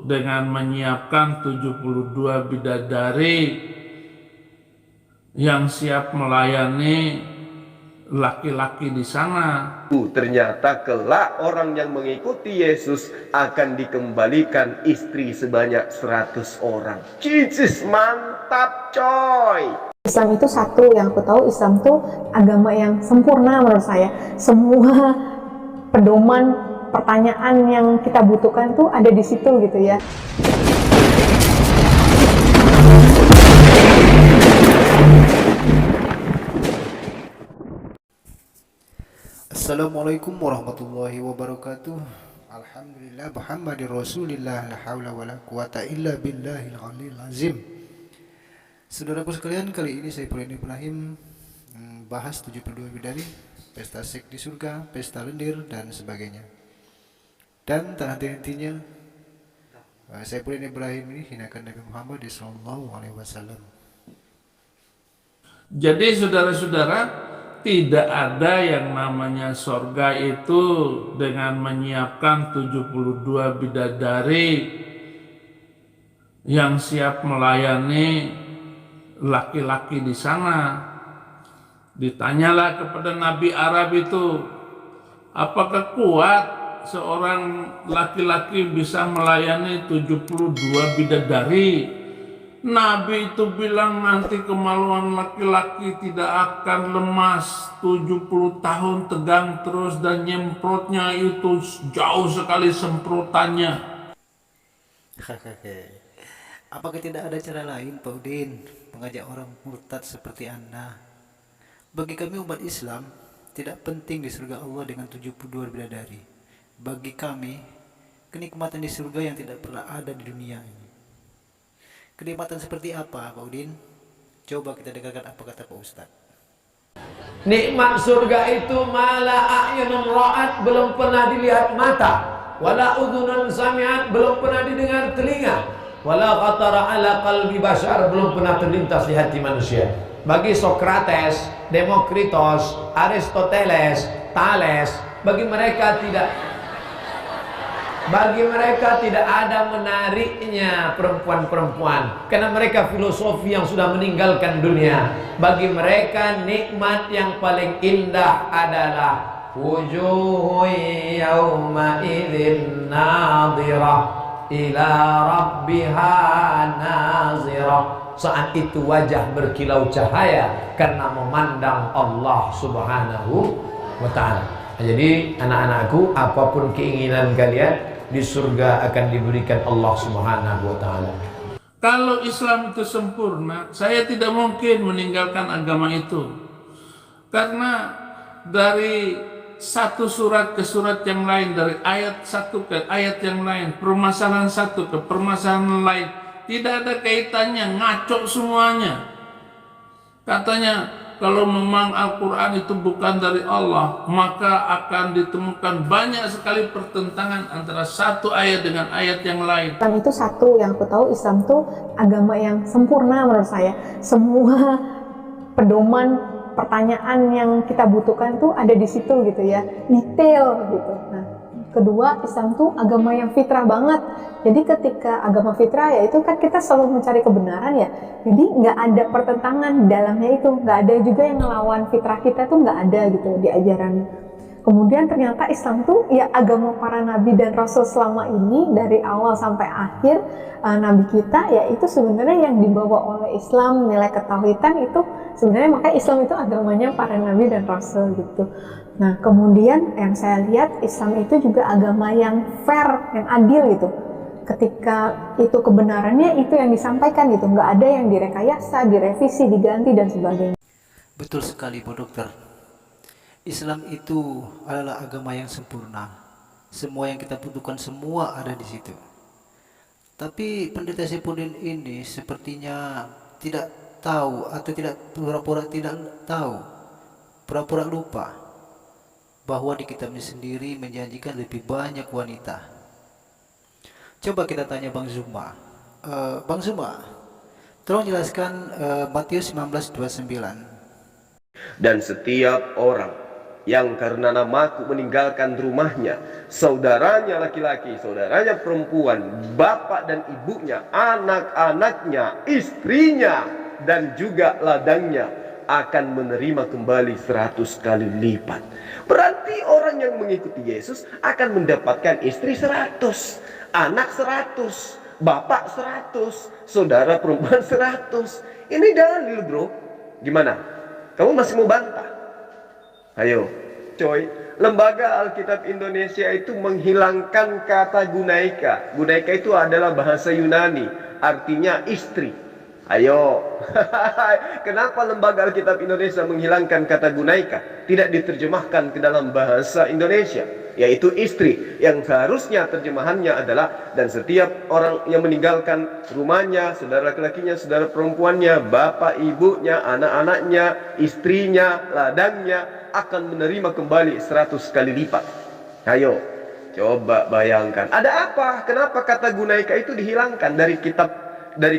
dengan menyiapkan 72 bidadari yang siap melayani laki-laki di sana. Ternyata kelak orang yang mengikuti Yesus akan dikembalikan istri sebanyak 100 orang. Jesus, mantap coy. Islam itu satu, yang aku tahu Islam itu agama yang sempurna menurut saya. Semua pedoman pertanyaan yang kita butuhkan tuh ada di situ gitu ya. Assalamualaikum warahmatullahi wabarakatuh. Alhamdulillah Muhammadir Rasulillah, la haula wala quwata illa billahil aliyil azim. Saudaraku sekalian, kali ini saya Purwin Ibrahim bahas 72 bidadari, pesta seks di surga, pesta lendir dan sebagainya. Dan tak henti-hentinya saya Purwin Ibrahim ini hinakan Nabi Muhammad sallallahu alaihi wasallam. Jadi saudara-saudara, tidak ada yang namanya sorga itu dengan menyiapkan 72 bidadari yang siap melayani laki-laki di sana. Ditanyalah kepada Nabi Arab itu, apakah kuat seorang laki-laki bisa melayani 72 bidadari? Nabi itu bilang nanti kemaluan laki-laki tidak akan lemas, 70 tahun tegang terus dan nyemprotnya itu jauh sekali semprotannya. Apakah tidak ada cara lain, Pak Udin, mengajak orang murtad seperti Anda? Bagi kami umat Islam, tidak penting di surga Allah dengan 72 bidadari. Bagi kami, kenikmatan di surga yang tidak pernah ada di dunia ini. Kenikmatan seperti apa, Pak Udin? Coba kita dengarkan apa kata Pak Ustadz. Nikmat surga itu mala a'yunun ra'at, belum pernah dilihat mata, wala udhunun sami'at, belum pernah didengar telinga, wala khatara ala qalbi bashar, belum pernah terlintas di hati manusia. Bagi Sokrates, Demokritos, Aristoteles, Thales, bagi mereka tidak ada menariknya perempuan-perempuan, karena mereka filosofi yang sudah meninggalkan dunia. Bagi mereka nikmat yang paling indah adalah wujuhun yawma idzin nadhirah ila rabbiha nazirah. Saat itu wajah berkilau cahaya karena memandang Allah Subhanahu wa ta'ala. Jadi anak-anakku, apapun keinginan kalian, di surga akan diberikan Allah Subhanahu wa ta'ala. Kalau Islam itu sempurna, saya tidak mungkin meninggalkan agama itu. Karena dari satu surat ke surat yang lain, dari ayat satu ke ayat yang lain, permasalahan satu ke permasalahan lain, tidak ada kaitannya, ngaco semuanya. Katanya, kalau memang Al-Quran itu bukan dari Allah, maka akan ditemukan banyak sekali pertentangan antara satu ayat dengan ayat yang lain. Islam itu satu, yang aku tahu Islam itu agama yang sempurna menurut saya. Semua pedoman pertanyaan yang kita butuhkan tuh ada di situ gitu ya, detail gitu. Nah, kedua, Islam tuh agama yang fitrah banget. Jadi ketika agama fitrah ya itu kan kita selalu mencari kebenaran ya. Jadi nggak ada pertentangan di dalamnya itu. Nggak ada juga yang ngelawan fitrah kita tuh, nggak ada gitu di ajarannya. Kemudian ternyata Islam tuh ya agama para nabi dan rasul selama ini dari awal sampai akhir nabi kita ya itu sebenarnya yang dibawa oleh Islam, nilai ketauhidan itu sebenarnya, makanya Islam itu agamanya para nabi dan rasul gitu. Nah kemudian yang saya lihat Islam itu juga agama yang fair, yang adil gitu. Ketika itu kebenarannya itu yang disampaikan gitu, nggak ada yang direkayasa, direvisi, diganti dan sebagainya. Betul sekali, Bu Dokter. Islam itu adalah agama yang sempurna. Semua yang kita butuhkan semua ada di situ. Tapi pendeta Saipudin ini sepertinya tidak tahu atau tidak pura-pura tidak tahu, pura-pura lupa bahwa di kitabnya sendiri menjanjikan lebih banyak wanita. Coba kita tanya Bang Zuma. Bang Zuma, tolong jelaskan Matius 19:29. Dan setiap orang yang karena namaku meninggalkan rumahnya, saudaranya laki-laki, saudaranya perempuan, bapak dan ibunya, anak-anaknya, istrinya, dan juga ladangnya, akan menerima kembali 100 kali lipat. Berarti orang yang mengikuti Yesus akan mendapatkan istri 100, anak 100, bapak 100, saudara perempuan 100. Ini dalil, bro. Gimana? Kamu masih mau bantah? Ayo, coy. Lembaga Alkitab Indonesia itu menghilangkan kata gunaika. Gunaika itu adalah bahasa Yunani, artinya istri. Ayo. Kenapa Lembaga Alkitab Indonesia menghilangkan kata gunaika? Tidak diterjemahkan ke dalam bahasa Indonesia, yaitu istri, yang seharusnya terjemahannya adalah dan setiap orang yang meninggalkan rumahnya, saudara laki-lakinya, saudara perempuannya, bapak ibunya, anak-anaknya, istrinya, ladangnya, akan menerima kembali 100 kali lipat. Ayo, coba bayangkan. Ada apa? Kenapa kata gunaika itu dihilangkan dari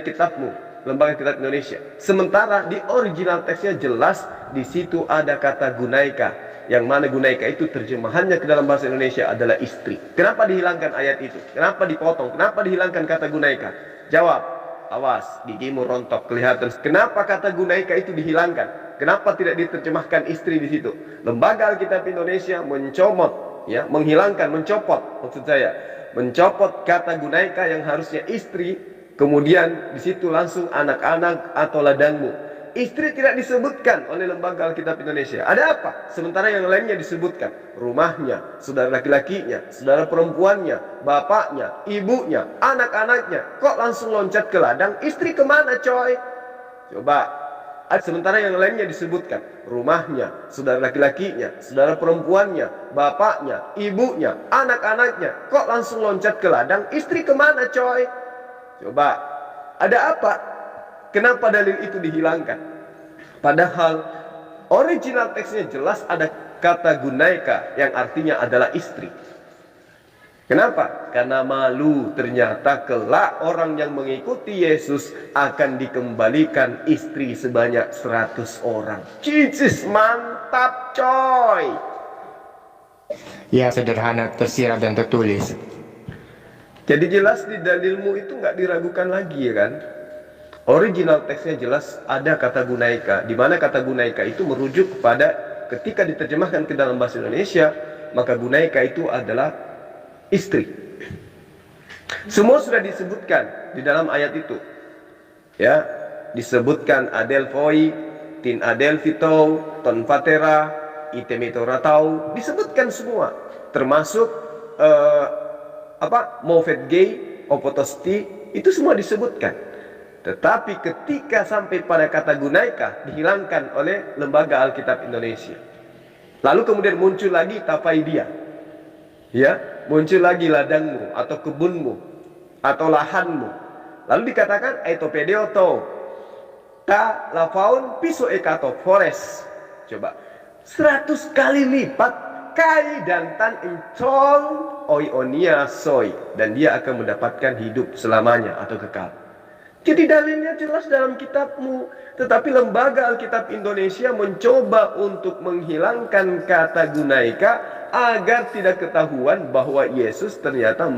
kitabmu, Lembaga Kitab Indonesia? Sementara di original teksnya jelas di situ ada kata gunaika, yang mana gunaika itu terjemahannya ke dalam bahasa Indonesia adalah istri. Kenapa dihilangkan ayat itu? Kenapa dipotong? Kenapa dihilangkan kata gunaika? Jawab. Awas, gigimu rontok kelihatan. Kenapa kata gunaika itu dihilangkan? Kenapa tidak diterjemahkan istri di situ? Lembaga Alkitab Indonesia mencopot, ya, menghilangkan, mencopot, maksud saya, mencopot kata gunaika yang harusnya istri. Kemudian di situ langsung anak-anak atau ladangmu. Istri tidak disebutkan oleh Lembaga Alkitab Indonesia. Ada apa? Sementara yang lainnya disebutkan. Rumahnya, saudara laki-lakinya, saudara perempuannya, bapaknya, ibunya, anak-anaknya. Kok langsung loncat ke ladang? Istri kemana, coy? Coba. Sementara yang lainnya disebutkan. Rumahnya, saudara laki-lakinya, saudara perempuannya, bapaknya, ibunya, anak-anaknya. Kok langsung loncat ke ladang? Istri kemana, coy? Coba. Ada apa? Kenapa dalil itu dihilangkan? Padahal original teksnya jelas ada kata gunaika yang artinya adalah istri. Kenapa? Karena malu, ternyata kelak orang yang mengikuti Yesus akan dikembalikan istri sebanyak 100 orang. Cicis, mantap coy. Ya, sederhana, tersirat dan tertulis. Jadi jelas di dalilmu itu nggak diragukan lagi, ya kan? Original teksnya jelas ada kata gunaika, di mana kata gunaika itu merujuk kepada ketika diterjemahkan ke dalam bahasa Indonesia, maka gunaika itu adalah istri. Semua sudah disebutkan di dalam ayat itu, ya, disebutkan adelphoi, tin adelphito, ton patera, itemitoratau, disebutkan semua, termasuk movet gay, opotosti, itu semua disebutkan. Tetapi ketika sampai pada kata gunaika dihilangkan oleh Lembaga Alkitab Indonesia. Lalu kemudian muncul lagi tapaidia. Ya, muncul lagi ladangmu atau kebunmu atau lahanmu. Lalu dikatakan aitopedeoto ta lafaun piso ekato forest. Coba 100 kali lipat kai dan tan incol oionia soy, dan dia akan mendapatkan hidup selamanya atau kekal. Jadi dalilnya jelas dalam kitabmu, tetapi Lembaga Alkitab Indonesia mencoba untuk menghilangkan kata gunaika agar tidak ketahuan bahwa Yesus ternyata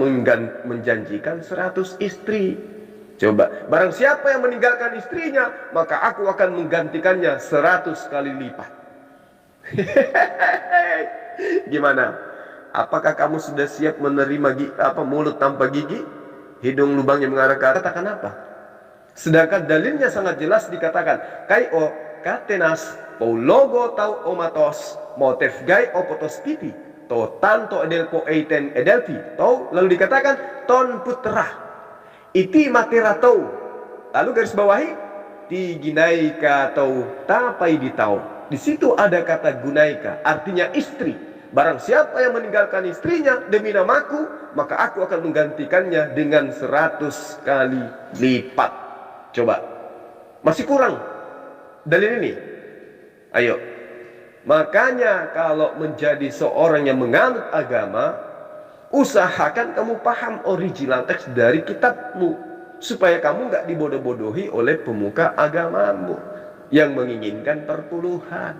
menjanjikan 100 istri. Coba, barang siapa yang meninggalkan istrinya, maka aku akan menggantikannya 100 kali lipat. Gimana? Apakah kamu sudah siap menerima mulut tanpa gigi, hidung lubangnya mengarah ke atas? Katakan apa? Sedangkan dalilnya sangat jelas dikatakan kaio katenas paulogo tau omatos motif gai opotospiti to tanto edelpo eiten edelpi tau, lalu dikatakan ton putra iti materatou, lalu garis bawahi tiginaika tau tapai ditau. Di situ ada kata gunaika, artinya istri. Barang siapa yang meninggalkan istrinya demi namaku, maka aku akan menggantikannya dengan 100 kali lipat. Coba, masih kurang dalil ini? Ayo. Makanya kalau menjadi seorang yang menganut agama, usahakan kamu paham original teks dari kitabmu, supaya kamu nggak dibodoh-bodohi oleh pemuka agamamu yang menginginkan perpuluhan.